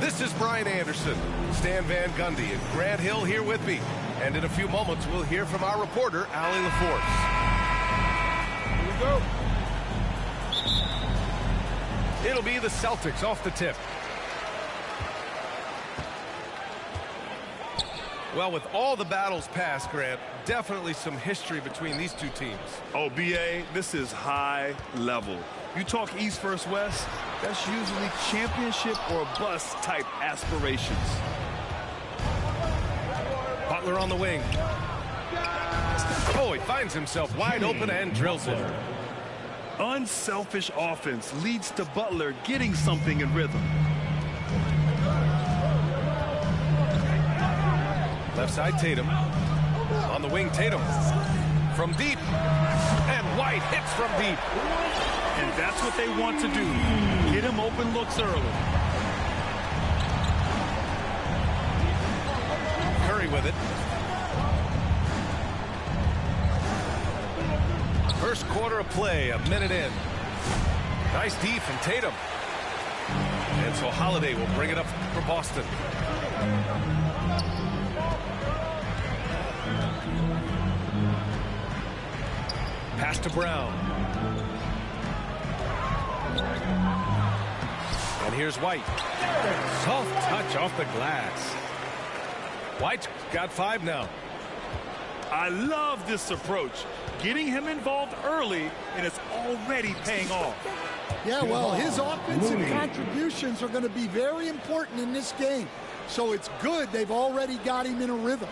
This is Brian Anderson, Stan Van Gundy, and Grant Hill here with me. And in a few moments, we'll hear from our reporter, Allie LaForce. Here we go. It'll be the Celtics off the tip. Well, with all the battles past, Grant, definitely some history between these two teams. Oh, B.A., this is high level. You talk East versus West, that's usually championship or bust type aspirations. Butler on the wing. Oh, he finds himself wide open and drills it. Unselfish offense leads to Butler getting something in rhythm. Left side, Tatum. On the wing, Tatum. From deep. And White hits from deep. And that's what they want to do. Get him open looks early. Curry with it. First quarter of play, a minute in. Nice D from Tatum. And so Holiday will bring it up for Boston. Pass to Brown. And here's White. Soft touch off the glass. White's got 5 now. I love this approach. Getting him involved early, and it's already paying off. Yeah, well, his offensive contributions are going to be very important in this game. So it's good they've already got him in a rhythm.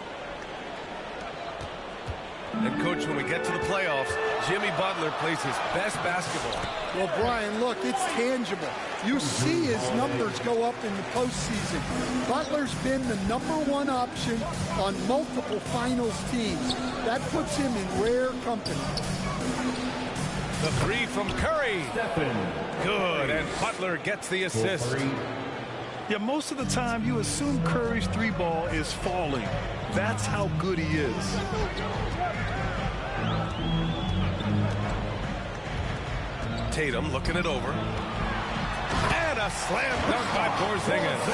And, Coach, when we get to the playoffs, Jimmy Butler plays his best basketball. Well, Brian, look, it's tangible. You see his numbers go up in the postseason. Butler's been the #1 option on multiple finals teams. That puts him in rare company. The 3 from Curry. Good, and Butler gets the assist. Yeah, most of the time you assume Curry's 3 ball is falling. That's how good he is. Tatum looking it over. And a slam dunk by Porzingis.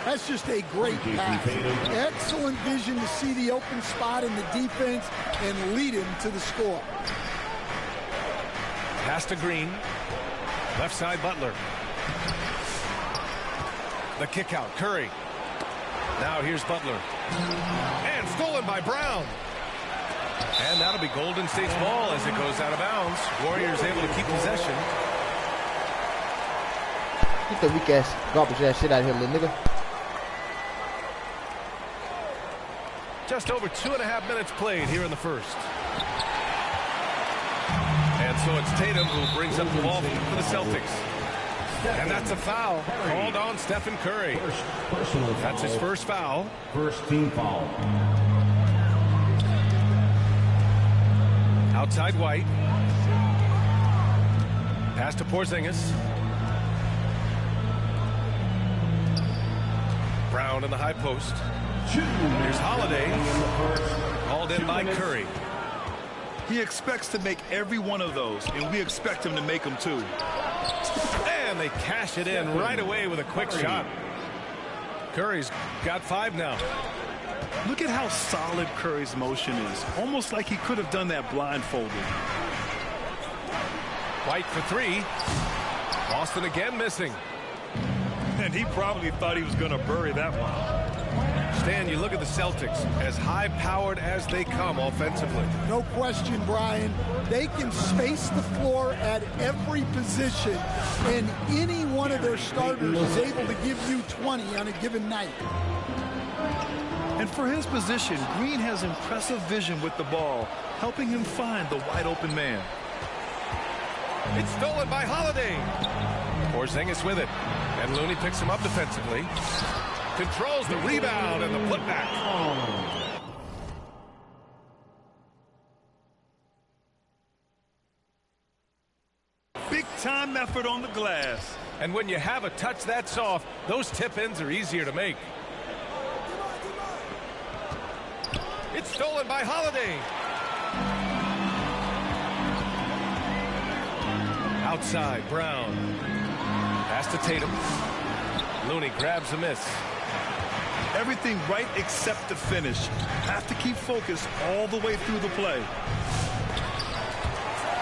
That's just a great pass. Excellent vision to see the open spot in the defense and lead him to the score. Pass to Green. Left side, Butler. The kick out, Curry. Now here's Butler. And stolen by Brown. And that'll be Golden State's ball as it goes out of bounds. Warriors able to keep possession. Get the weak ass, garbage ass shit out of here, little nigga. Just over 2.5 minutes played here in the first. And so it's Tatum who brings up the ball for the Celtics. And that's a foul called on Stephen Curry. That's his first foul. First team foul. Outside White. Pass to Porzingis. Brown in the high post. Here's Holiday. Called in by Curry. He expects to make every one of those, and we expect him to make them too. And they cash it in right away with a quick shot. Curry's got 5 now. Look at how solid Curry's motion is. Almost like he could have done that blindfolded. White for 3. Boston again missing. And he probably thought he was going to bury that one. Stan, you look at the Celtics, as high-powered as they come offensively. No question, Brian. They can space the floor at every position, and any one of their starters is able to give you 20 on a given night. And for his position, Green has impressive vision with the ball, helping him find the wide-open man. It's stolen by Holiday. Porzingis with it. And Looney picks him up defensively. Controls the rebound and the putback. Big-time effort on the glass. And when you have a touch that soft, those tip-ins are easier to make. It's stolen by Holiday. Outside, Brown. Pass to Tatum. Looney grabs a miss. Everything right except the finish. Have to keep focused all the way through the play.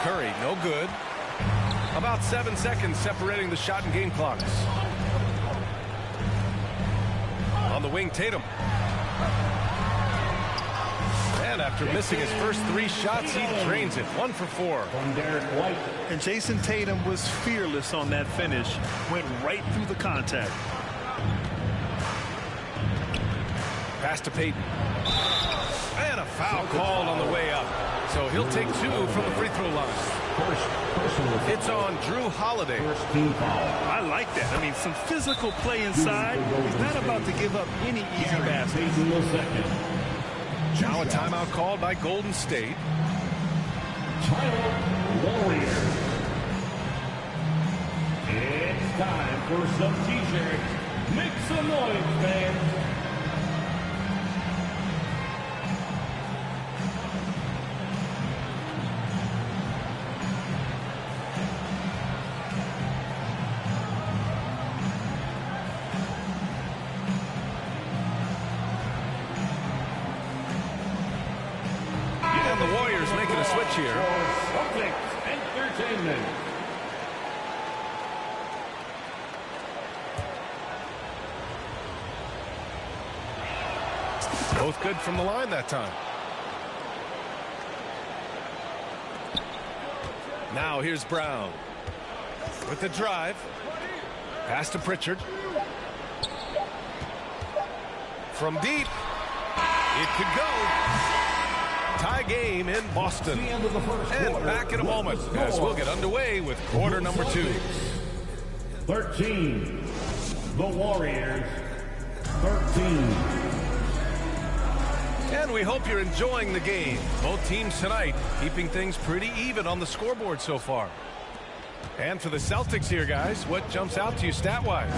Curry, no good. About 7 seconds separating the shot and game clocks. On the wing, Tatum. And after missing his first 3 shots, he drains it. 1 for 4. And Jason Tatum was fearless on that finish. Went right through the contact. Pass to Payton. And a foul called on the way up. So he'll take 2 from the free throw line. It's on Drew Holiday. I like that. I mean, some physical play inside. He's not about to give up any easy baskets. Now a timeout called by Golden State. Warriors. It's time for some t-shirts. Make some noise, fans. The Warriors making a switch here. Celtics Entertainment. Both good from the line that time. Now here's Brown. With the drive. Pass to Pritchard. From deep. It could go. Tie game in Boston. And back in a moment as we'll get underway with quarter number 2. 13. The Warriors. 13. And we hope you're enjoying the game. Both teams tonight keeping things pretty even on the scoreboard so far. And for the Celtics here, guys, what jumps out to you stat-wise?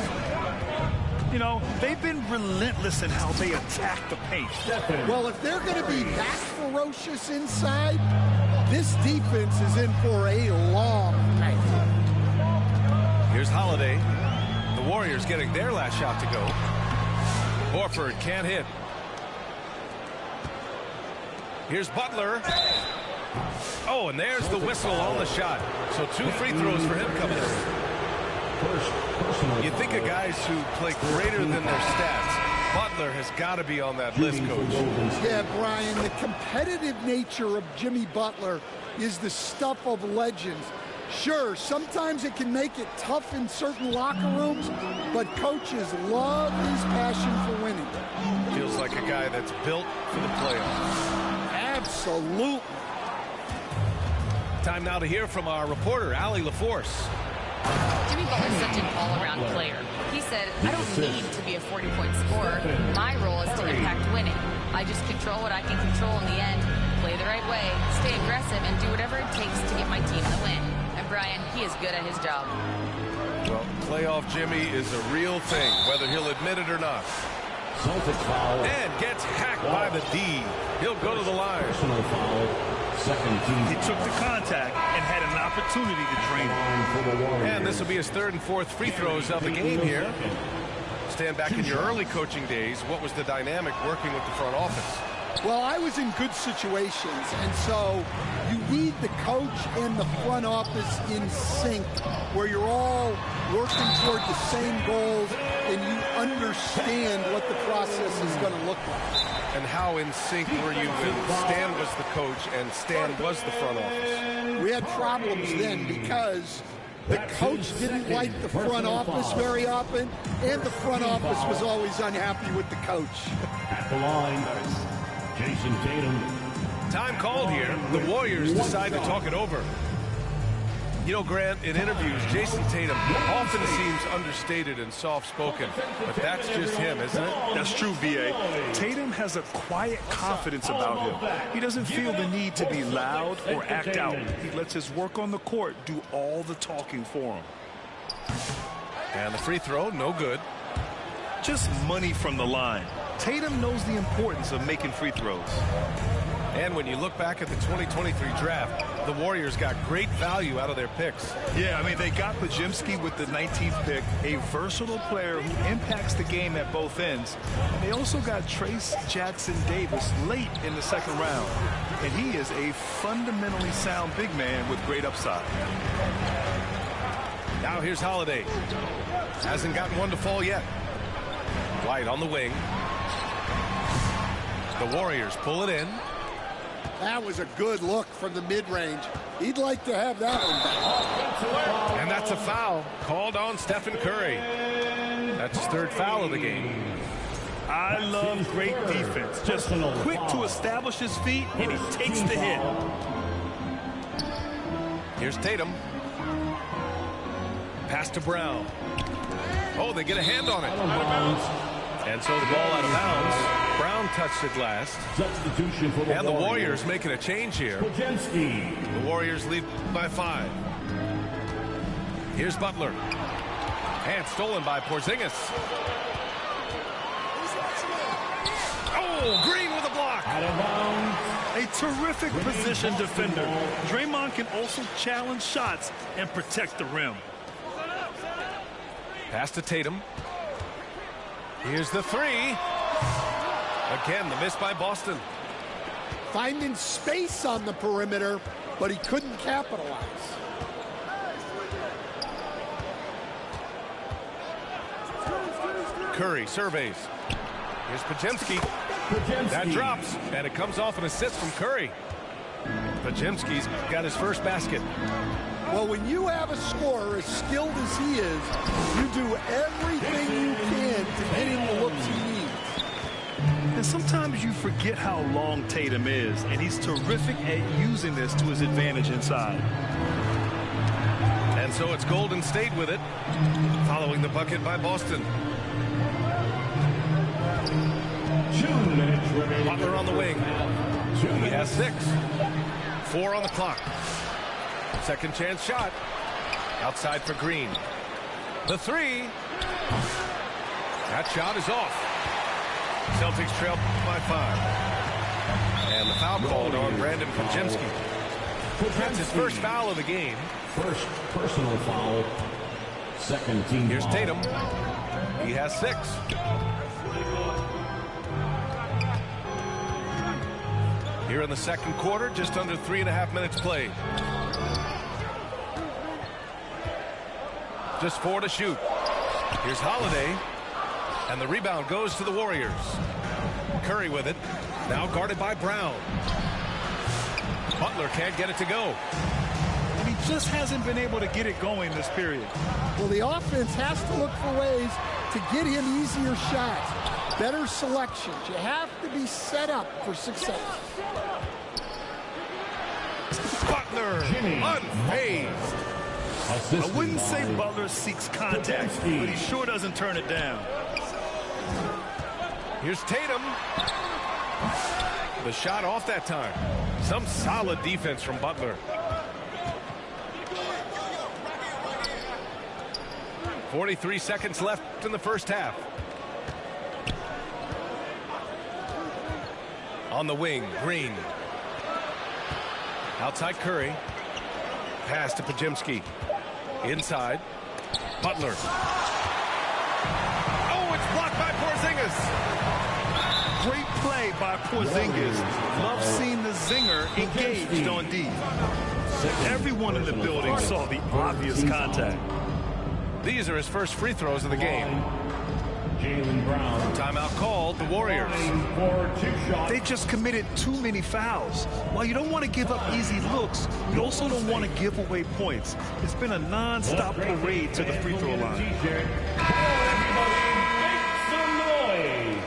You know, they've been relentless in how they attack the paint. Well, if they're going to be that ferocious inside, this defense is in for a long night. Here's Holiday. The Warriors getting their last shot to go. Horford can't hit. Here's Butler. Oh, and there's the whistle on the shot. So 2 free throws for him coming in. You think of guys who play greater than their stats. Butler has got to be on that list, Coach. Yeah, Brian, the competitive nature of Jimmy Butler is the stuff of legends. Sure, sometimes it can make it tough in certain locker rooms, but coaches love his passion for winning. Feels like a guy that's built for the playoffs. Absolutely. Time now to hear from our reporter, Allie LaForce. Jimmy Butler's such an all-around player. He said, I don't need to be a 40-point scorer. My role is to impact winning. I just control what I can control in the end, play the right way, stay aggressive, and do whatever it takes to get my team the win. And Brian, he is good at his job. Well, playoff Jimmy is a real thing, whether he'll admit it or not. And gets hacked by the D. He'll go to the line. He took the contact and had an opportunity to drain it. And this will be his 3rd and 4th free throws of the game here. Stand back in your early coaching days. What was the dynamic working with the front office? Well, I was in good situations, and so you need the coach and the front office in sync, where you're all working toward the same goals and you understand what the process is going to look like. And how in sync were you when Stan was the coach and Stan was the front office? We had problems then because the coach didn't like the front office very often, and the front office was always unhappy with the coach. At the line, Jason Tatum. Time called here. The Warriors decide to talk it over. You know, Grant, in interviews, Jason Tatum often seems understated and soft-spoken, but that's just him, isn't it? That's true, V.A. Tatum has a quiet confidence about him. He doesn't feel the need to be loud or act out. He lets his work on the court do all the talking for him. And the free throw, no good. Just money from the line. Tatum knows the importance of making free throws. And when you look back at the 2023 draft, the Warriors got great value out of their picks. Yeah, I mean, they got Podziemski with the 19th pick, a versatile player who impacts the game at both ends. And they also got Trace Jackson-Davis late in the second round. And he is a fundamentally sound big man with great upside. Now here's Holiday. Hasn't gotten one to fall yet. White on the wing. The Warriors pull it in. That was a good look from the mid-range. He'd like to have that one back. And that's a foul called on Stephen Curry. That's his third foul of the game. I love great defense. Just quick to establish his feet, and he takes the hit. Here's Tatum. Pass to Brown. Oh, they get a hand on it. And so the ball out of bounds. Brown touched it last. Substitution for and the Warriors making a change here. Podziemski. The Warriors lead by 5. Here's Butler. And stolen by Porzingis. Oh, Green with a block. Out of bounds. A terrific position defender. Draymond can also challenge shots and protect the rim. Pass to Tatum. Here's the 3. Again, the miss by Boston. Finding space on the perimeter, but he couldn't capitalize. Curry surveys. Here's Podziemski. That drops, and it comes off an assist from Curry. Podziemski's got his first basket. Well, when you have a scorer as skilled as he is, you do everything you can to get him the looks he needs. And sometimes you forget how long Tatum is, and he's terrific at using this to his advantage inside. And so it's Golden State with it, following the bucket by Boston. 2 minutes remaining. Butler on the wing. He has 6. 4 on the clock. Second chance shot. Outside for Green. The 3. That shot is off. Celtics trail by 5. And the foul called on Brandon Podziemski. That's his first foul of the game. First personal foul. Second team Here's foul. Tatum. He has 6. Here in the second quarter, just under 3.5 minutes played. Just 4 to shoot. Here's Holiday. And the rebound goes to the Warriors. Curry with it. Now guarded by Brown. Butler can't get it to go. And he just hasn't been able to get it going this period. Well, the offense has to look for ways to get him easier shots, better selections. You have to be set up for success. Butler, unfazed. I wouldn't say Butler seeks contact, but he sure doesn't turn it down. Here's Tatum. The shot off that time. Some solid defense from Butler. 43 seconds left in the first half. On the wing, Green. Outside Curry. Pass to Podziemski. Inside. Butler. Oh, it's blocked by Porzingis. Great play by Porzingis. Love seeing the zinger engaged on D. Everyone in the building saw the obvious contact. These are his first free throws of the game. Jaylen Brown. Timeout called, the Warriors. For 2 shots. They just committed too many fouls. While you don't want to give up easy looks, you also don't want to give away points. It's been a non-stop parade to the free throw line. Everybody make some noise.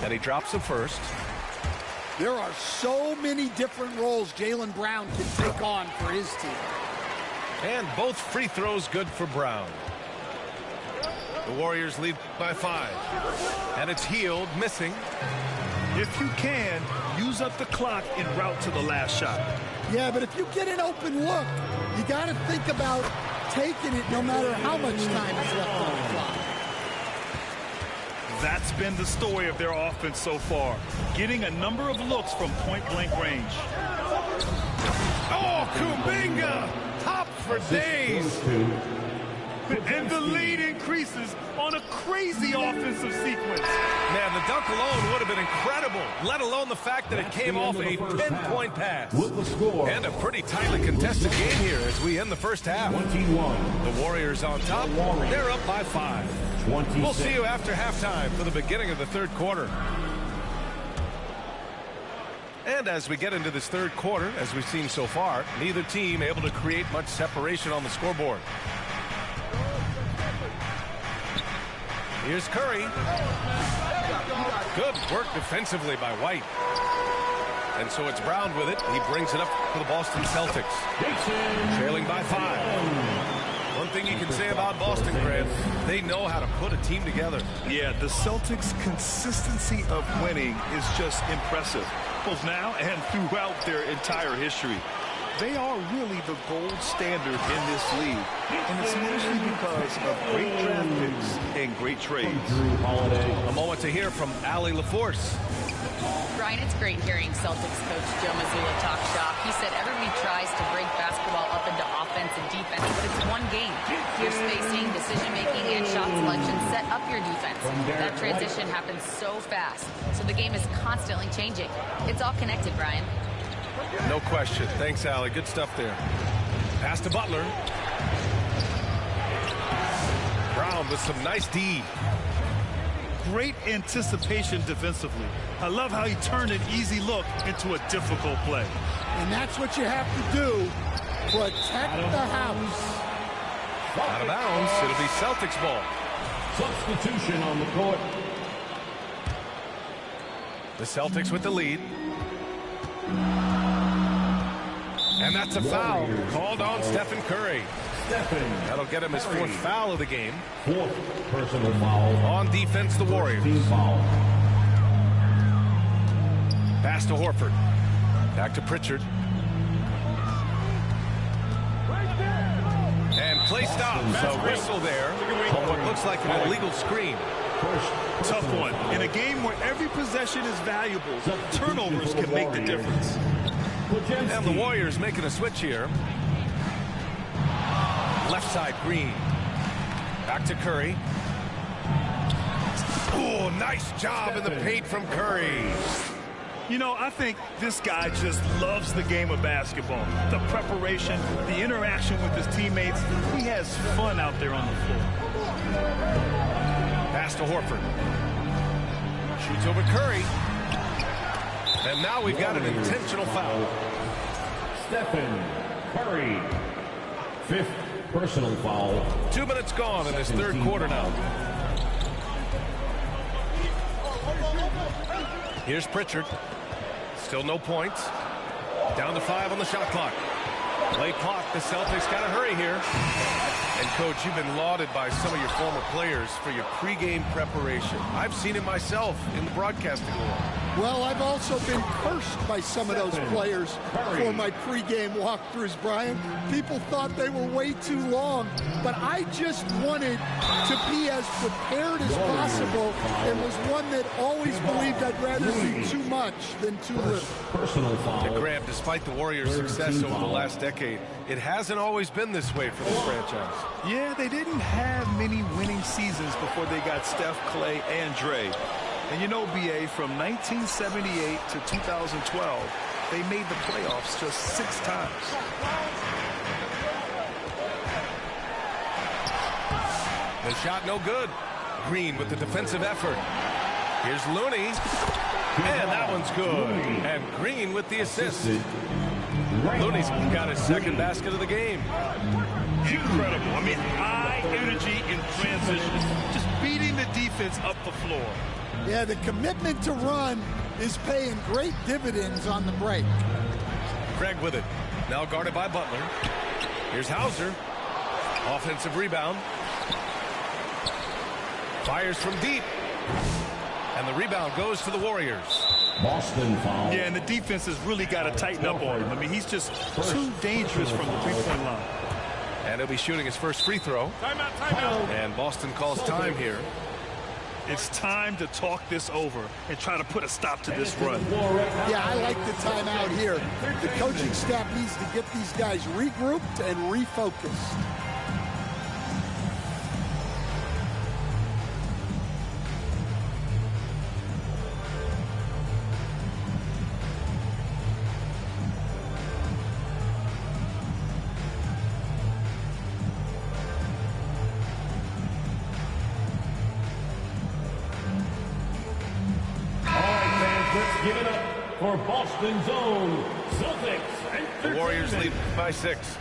And he drops the first. There are so many different roles Jaylen Brown can take on for his team. And both free throws good for Brown. The Warriors lead by 5. And it's Hield missing. If you can, use up the clock en route to the last shot. Yeah, but if you get an open look, you got to think about taking it no matter how much time is left on the clock. That's been the story of their offense so far, getting a number of looks from point-blank range. Oh, Kuminga! Top for days. And the lead increases on a crazy offensive sequence. Man, the dunk alone would have been incredible, let alone the fact that it came off a pinpoint pass. And a pretty tightly contested game here as we end the first half. 21. The Warriors on top. They're up by 5. 26. We'll see you after halftime for the beginning of the third quarter. And as we get into this third quarter, as we've seen so far, neither team able to create much separation on the scoreboard. Here's Curry. Good work defensively by White. And so it's Brown with it. He brings it up for the Boston Celtics. Trailing by 5. One thing you can say about Boston, Grant, they know how to put a team together. Yeah, the Celtics' consistency of winning is just impressive, both now and throughout their entire history. They are really the gold standard in this league, and it's mostly because of great draft picks and great trades. A moment to hear from Allie LaForce. Brian, it's great hearing Celtics coach Joe Mazzulla talk shop. He said everybody tries to break basketball up into offense and defense, but it's one game. Your spacing, decision-making, and shot selection set up your defense. That transition happens so fast, so the game is constantly changing. It's all connected, Brian. No question. Thanks, Allie. Good stuff there. Pass to Butler. Brown with some nice D. Great anticipation defensively. I love how he turned an easy look into a difficult play. And that's what you have to do. Protect the house. Out of bounds. It'll be Celtics ball. Substitution on the court. The Celtics with the lead. And that's a foul called on Stephen Curry. That'll get him his 4th foul of the game. 4th personal foul. On defense, the Warriors. Team foul. Pass to Horford. Back to Pritchard. And play stops. A whistle there on what looks like an illegal screen. Tough one. In a game where every possession is valuable, turnovers can make the difference. And the Warriors making a switch here. Left side, Green. Back to Curry. Oh, nice job in the paint from Curry. You know, I think this guy just loves the game of basketball. The preparation, the interaction with his teammates. He has fun out there on the floor. Pass to Horford. Shoots over Curry. And now we've got an intentional foul. Stephen Curry. 5th personal foul. 2 minutes gone in this third quarter now. Here's Pritchard. Still no points. Down to 5 on the shot clock. Late clock. The Celtics got to hurry here. And, Coach, you've been lauded by some of your former players for your pregame preparation. I've seen it myself in the broadcasting world. Well, I've also been cursed by some of those players for my pregame walkthroughs, Brian. People thought they were way too long, but I just wanted to be as prepared as possible and was one that always believed I'd rather do too much than too little. Personal foul. And Graham, despite the Warriors' success over the last decade, it hasn't always been this way for this franchise. Yeah, they didn't have many winning seasons before they got Steph, Clay, and Dre. And you know, BA, from 1978 to 2012, they made the playoffs just 6 times. The shot no good. Green with the defensive effort. Here's Looney. And that one's good. And Green with the assist. Looney's got his 2nd basket of the game. Incredible. I mean, high energy in transition. Just beating the defense up the floor. Yeah, the commitment to run is paying great dividends on the break. Craig with it. Now guarded by Butler. Here's Hauser. Offensive rebound. Fires from deep. And the rebound goes to the Warriors. Boston foul. Yeah, and the defense has really got to tighten up on him. I mean, he's just too dangerous from the three-point line. And he'll be shooting his first free throw. Timeout, timeout. And Boston calls time here. It's time to talk this over and try to put a stop to this run. Yeah, I like the timeout here. The coaching staff needs to get these guys regrouped and refocused. Give it up for Boston's own Celtics. The Warriors lead by 6.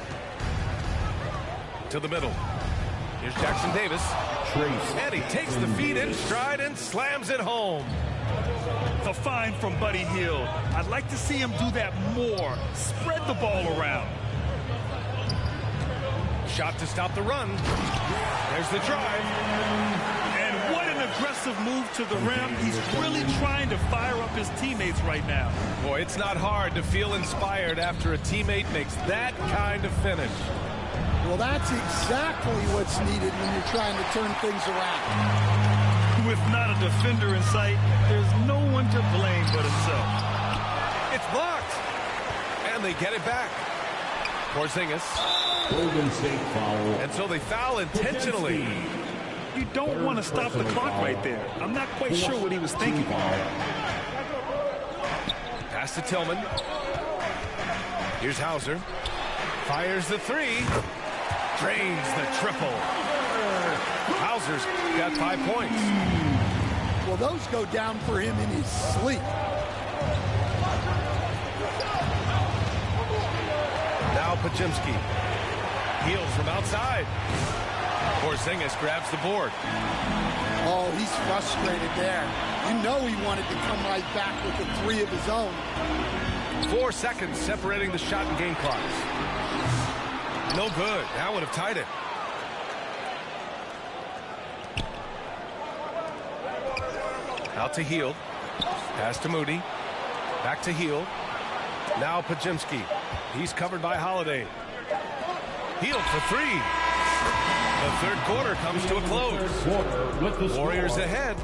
To the middle. Here's Jackson Davis. And he takes the feed in stride and slams it home. A find from Buddy Hield. I'd like to see him do that more. Spread the ball around. Shot to stop the run. There's the drive. And what an aggressive move to the rim. He's really trying to fire up his teammates right now. Boy, it's not hard to feel inspired after a teammate makes that kind of finish. Well, that's exactly what's needed when you're trying to turn things around. With not a defender in sight, there's no one to blame but himself. It's blocked. And they get it back. Porzingis. Golden State foul. And so they foul intentionally. You don't want to stop the clock right there. I'm not quite sure what he was thinking. Pass to Tillman. Here's Hauser. Fires the 3. Drains the triple. Hauser's got 5 points. Well, those go down for him in his sleep. Now Pajimski. Heels from outside. Porzingis grabs the board. Oh, he's frustrated there. You know he wanted to come right back with a 3 of his own. 4 seconds separating the shot and game clocks. No good. That would have tied it. Out to Hield. Pass to Moody. Back to Hield. Now Pajimski. He's covered by Holiday. Hield for 3. The third quarter comes to a close. Warriors ahead.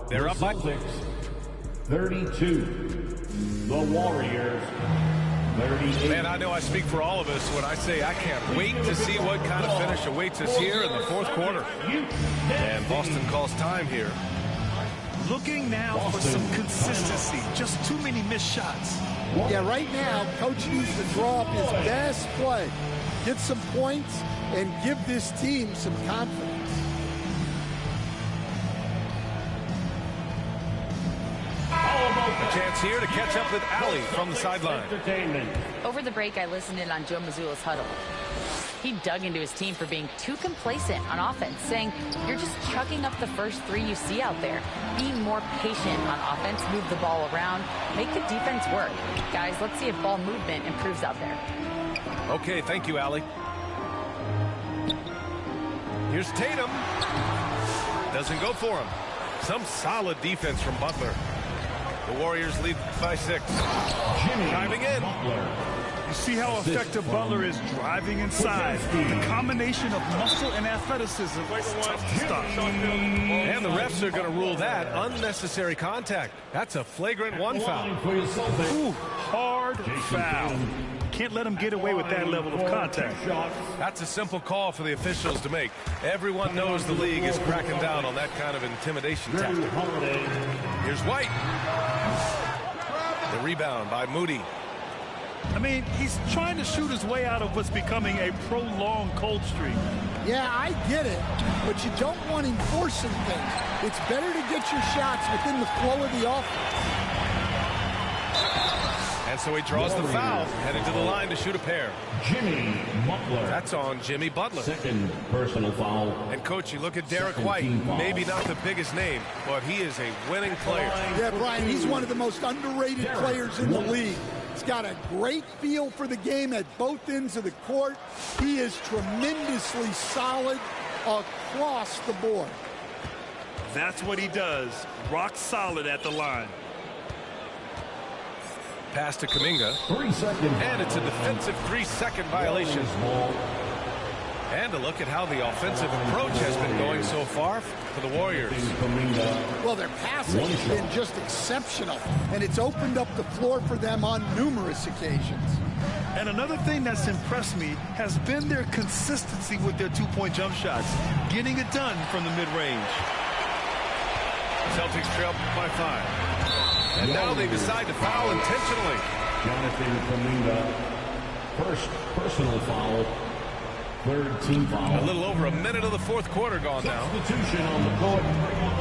They're up by 32. The Warriors 38. Man, I know I speak for all of us when I say I can't wait to see what kind of finish awaits us here in the fourth quarter. And Boston calls time here. Looking now for some consistency. Just too many missed shots. Yeah, right now, Coach needs to draw up his best play, get some points, and give this team some confidence. A chance here to catch up with Allie from the sideline. Over the break, I listened in on Joe Mazzulla's huddle. He dug into his team for being too complacent on offense, saying, you're just chucking up the first 3 you see out there. Being more patient on offense, move the ball around, make the defense work. Guys, let's see if ball movement improves out there. Okay, thank you, Allie. Here's Tatum. Doesn't go for him. Some solid defense from Butler. The Warriors lead by 6. Driving in. You see how effective Butler is driving inside. The combination of muscle and athleticism is tough to stop. And the refs are going to rule that unnecessary contact. That's a flagrant 1 foul. Ooh, hard foul. Can't let him get away with that level of contact. That's a simple call for the officials to make. Everyone knows the league is cracking down on that kind of intimidation tactic. Here's White. The rebound by Moody. I mean, he's trying to shoot his way out of what's becoming a prolonged cold streak. Yeah, I get it, but you don't want him forcing things. It's better to get your shots within the flow of the offense. And so he draws the foul, heading to the line to shoot a pair. Jimmy Butler. That's on Jimmy Butler. Second personal foul. And, Coach, you look at Derek White, maybe not the biggest name, but he is a winning player. Yeah, Brian, he's one of the most underrated players in the league. He's got a great feel for the game at both ends of the court. He is tremendously solid across the board. That's what he does. Rock solid at the line. Pass to Kuminga. 3 seconds. And it's a defensive 3-second violation. And And to look at how the offensive approach has been going so far for the Warriors. Well, their passing has been just exceptional, and it's opened up the floor for them on numerous occasions. And another thing that's impressed me has been their consistency with their two-point jump shots, getting it done from the mid-range. Celtics trail by 5. And now they decide to foul intentionally. Jonathan Kuminga, first personal foul, third team foul. A little over a minute of the fourth quarter gone now. Substitution on the court.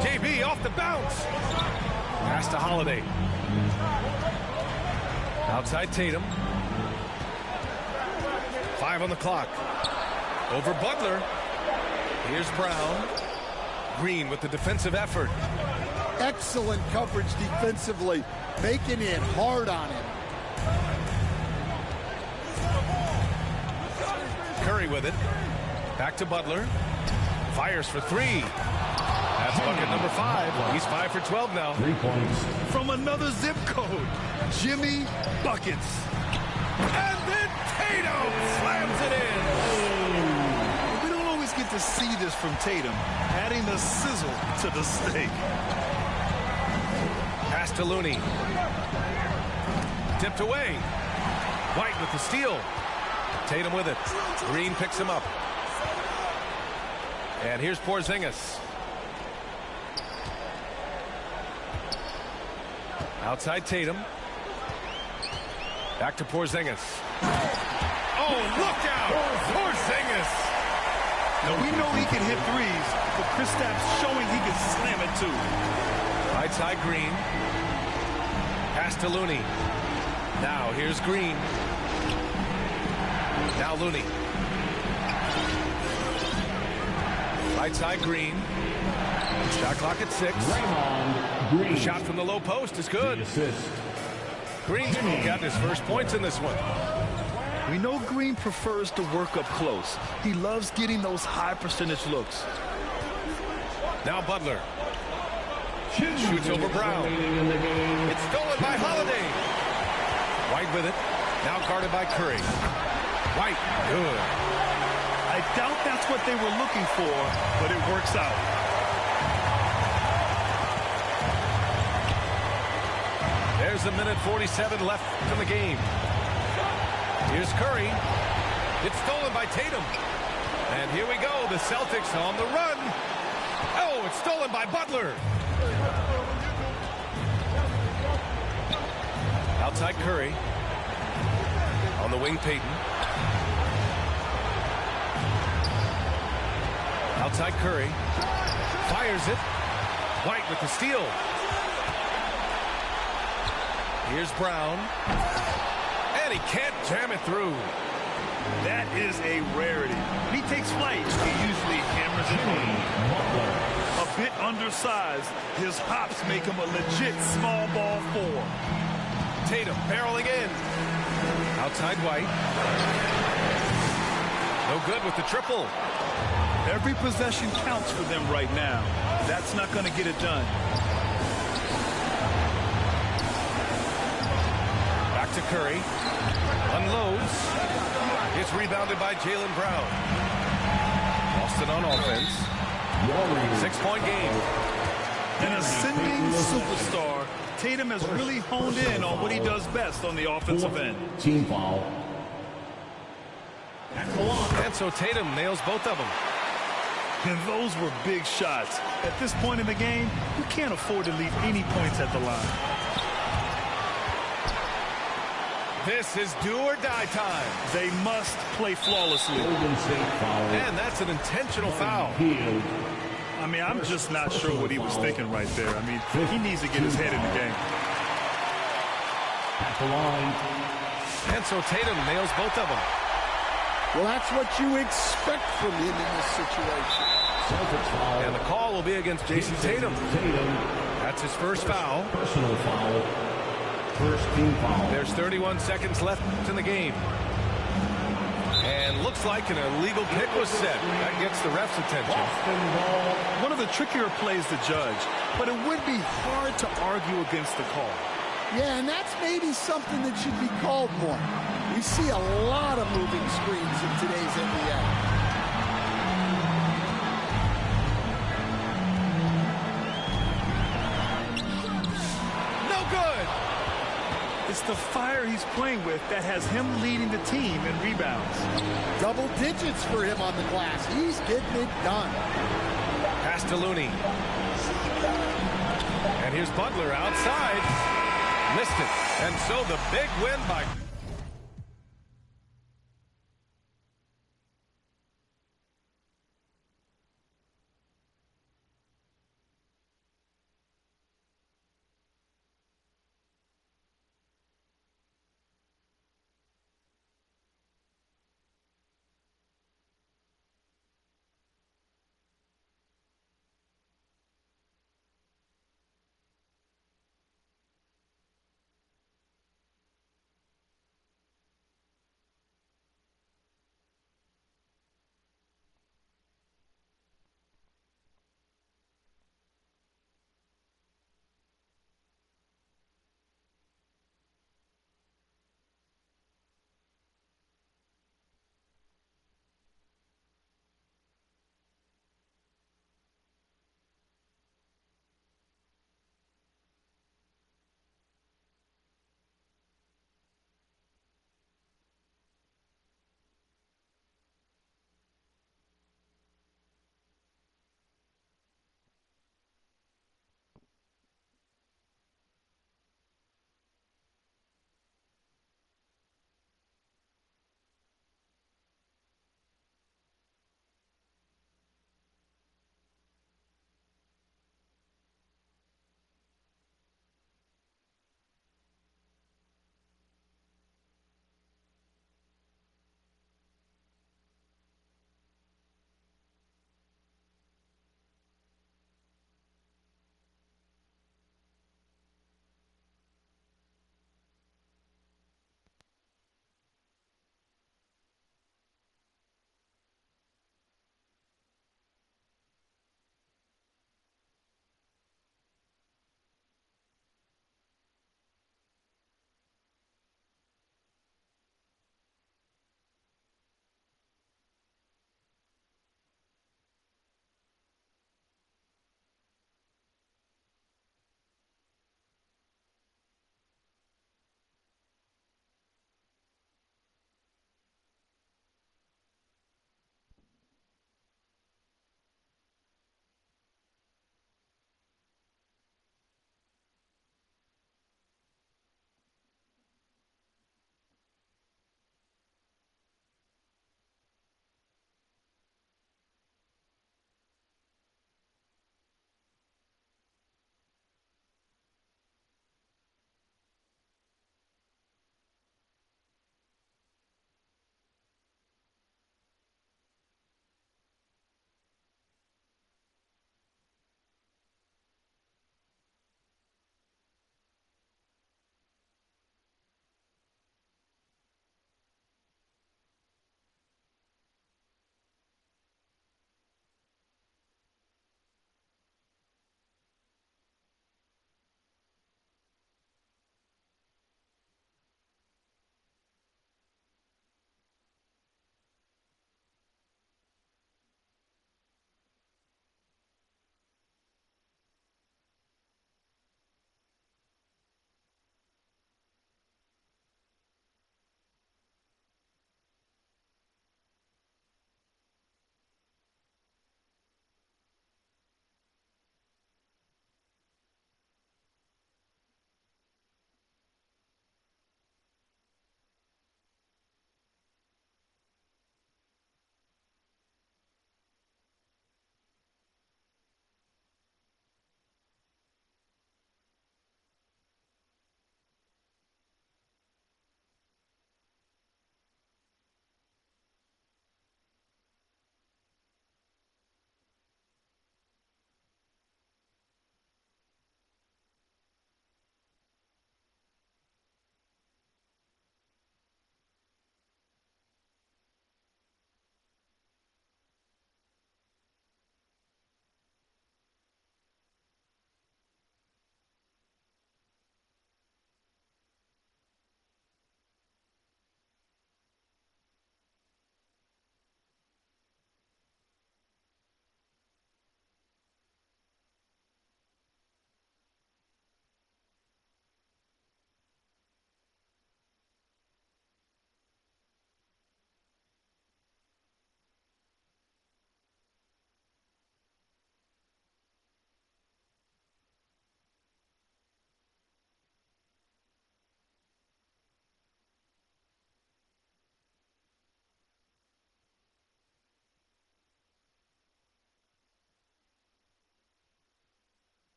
JB off the bounce. Pass to Holiday. Outside Tatum. 5 on the clock. Over Butler. Here's Brown. Green with the defensive effort. Excellent coverage defensively, making it hard on him. Curry with it. Back to Butler. Fires for 3. That's bucket number 5. He's 5 for 12 now. 3 points. From another zip code, Jimmy Buckets. And then Tatum slams it in. We don't always get to see this from Tatum, adding the sizzle to the steak. Pass to Looney. Tipped away. White with the steal. Tatum with it. Green picks him up. And here's Porzingis. Outside Tatum. Back to Porzingis. Oh, look out! Porzingis! Now, we know he can hit threes, but Kristaps showing he can slam it too. Right side Green. Pass to Looney. Now here's Green. Now Looney. Right side Green. Shot clock at 6. Green. Shot from the low post is good. Green's gotten his first points in this one. We know Green prefers to work up close. He loves getting those high percentage looks. Now Butler. Shoots over Brown. It's stolen by Holiday. White with it. Now guarded by Curry. White, good. I doubt that's what they were looking for, but it works out. There's a minute 47 left in the game. Here's Curry. It's stolen by Tatum. And here we go. The Celtics on the run. Oh, it's stolen by Butler. Outside Curry. On the wing, Payton. Outside Curry. Fires it. White with the steal. Here's Brown. And he can't jam it through. That is a rarity. When he takes flight, he usually hammers it home. A bit undersized, his hops make him a legit small ball 4. Tatum barreling in. Outside White. No good with the triple. Every possession counts for them right now. That's not going to get it done. Back to Curry. Unloads. It's rebounded by Jaylen Brown. Boston on offense. 6-point game. An ascending superstar, Tatum has really honed in on what he does best on the offensive end. Team foul. And so Tatum nails both of them. And those were big shots. At this point in the game, you can't afford to leave any points at the line. This is do or die time. They must play flawlessly. And that's an intentional foul. I mean, I'm just not sure what he was thinking right there. I mean, he needs to get his head in the game. At the line. And so Tatum nails both of them. Well, that's what you expect from him in this situation. And the call will be against Jason Tatum. That's his first foul. Personal foul. First team foul. There's 31 seconds left in the game. And looks like an illegal kick was set. That gets the ref's attention. One of the trickier plays to judge, but it would be hard to argue against the call. Yeah, and that's maybe something that should be called more. We see a lot of moving screens in today's NBA. It's the fire he's playing with that has him leading the team in rebounds. Double digits for him on the glass. He's getting it done. Pass to Looney. And here's Butler outside. Missed it. And so the big win by...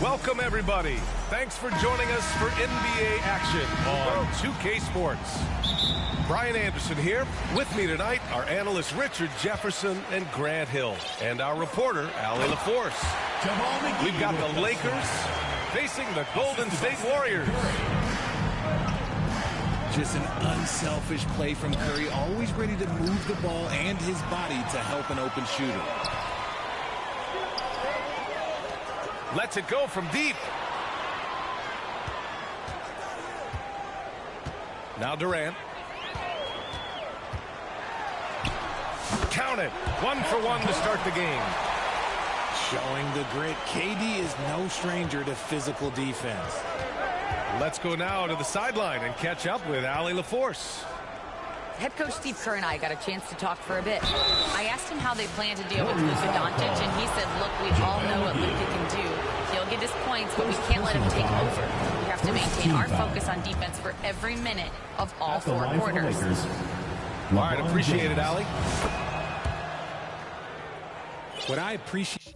Welcome, everybody. Thanks for joining us for NBA action on 2K Sports. Brian Anderson here. With me tonight, our analysts Richard Jefferson and Grant Hill, and our reporter, Allie LaForce. We've got the Lakers facing the Golden State Warriors. Just an unselfish play from Curry, always ready to move the ball and his body to help an open shooter. Lets it go from deep. Now Durant. Count it. 1-for-1 to start the game. Showing the grit, KD is no stranger to physical defense. Let's go now to the sideline and catch up with Allie LaForce. Head coach Steve Kerr and I got a chance to talk for a bit. I asked him how they plan to deal with Luka Doncic, and he said, look, we all know what Luka can do. He'll get his points, but we can't let him take over. We have to maintain our focus on defense for every minute of all 4 quarters. All right, appreciate it, Allie. What I appreciate...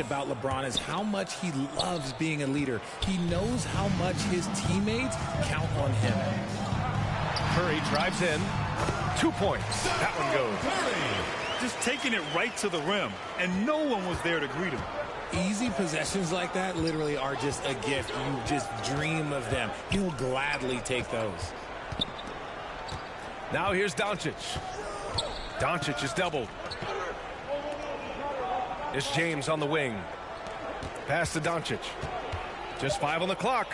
about LeBron is how much he loves being a leader. He knows how much his teammates count on him. Curry drives in. 2 points. That one goes. Just taking it right to the rim, and no one was there to greet him. Easy possessions like that literally are just a gift. You just dream of them. He'll gladly take those. Now here's Doncic. Doncic is doubled. It's James on the wing. Pass to Doncic. Just 5 on the clock.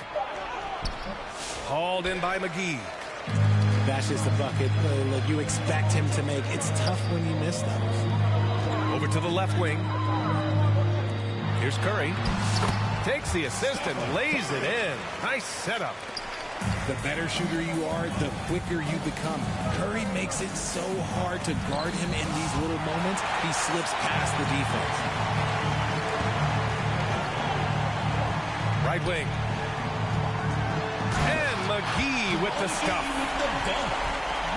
Hauled in by McGee. That's just a bucket. Look, you expect him to make. It's tough when you miss those. Over to the left wing. Here's Curry. Takes the assist and lays it in. Nice setup. The better shooter you are, the quicker you become. Curry makes it so hard to guard him in these little moments. He slips past the defense. Right wing. And McGee with the stuff.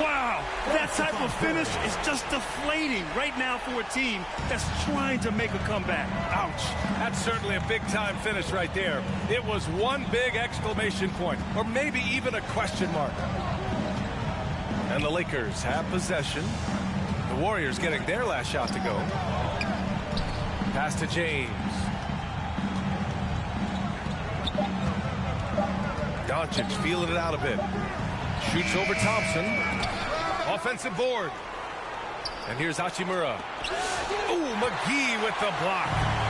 Wow, that type of finish is just deflating right now for a team that's trying to make a comeback. Ouch. That's certainly a big-time finish right there. It was one big exclamation point, or maybe even a question mark. And the Lakers have possession. The Warriors getting their last shot to go. Pass to James. Doncic feeling it out a bit. Shoots over Thompson. Offensive board. And here's Hachimura. Ooh, McGee with the block.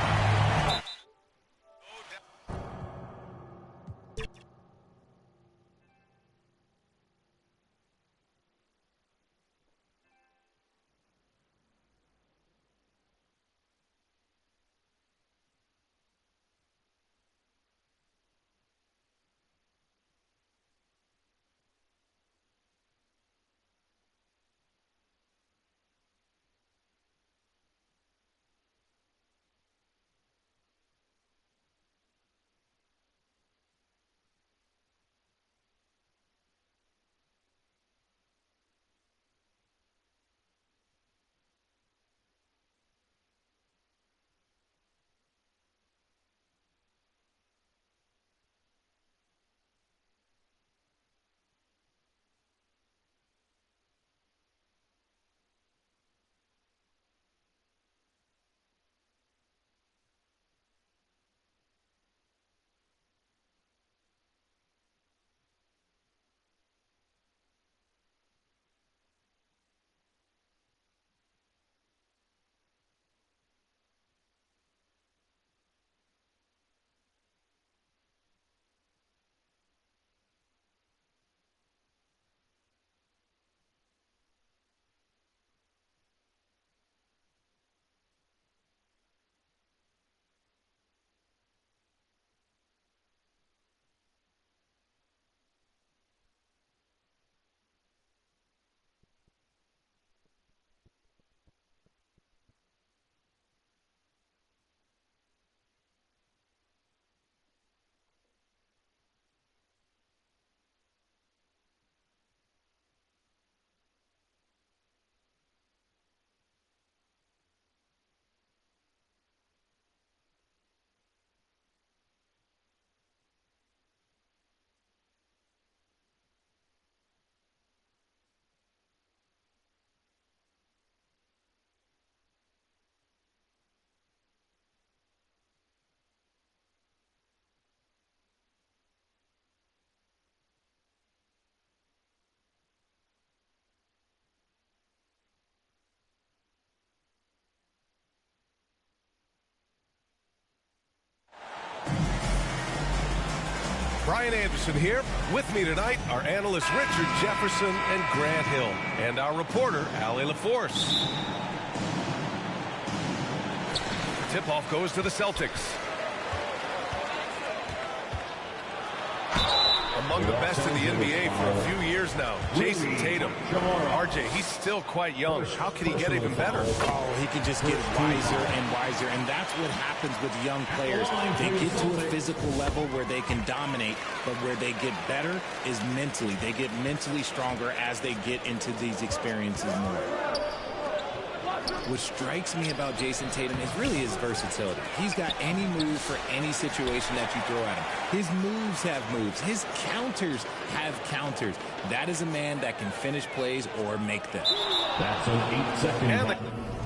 Brian Anderson here. With me tonight, our analysts Richard Jefferson and Grant Hill, and our reporter, Allie LaForce. Tip-off goes to the Celtics. Among the best in the NBA for a few years now, Jason Tatum. RJ, he's still quite young. How can he get even better? Oh, he can just get wiser and wiser, and that's what happens with young players. They get to a physical level where they can dominate, but where they get better is mentally. They get mentally stronger as they get into these experiences more. What strikes me about Jason Tatum is really his versatility. He's got any move for any situation that you throw at him. His moves have moves. His counters have counters. That is a man that can finish plays or make them. That's an 8-second.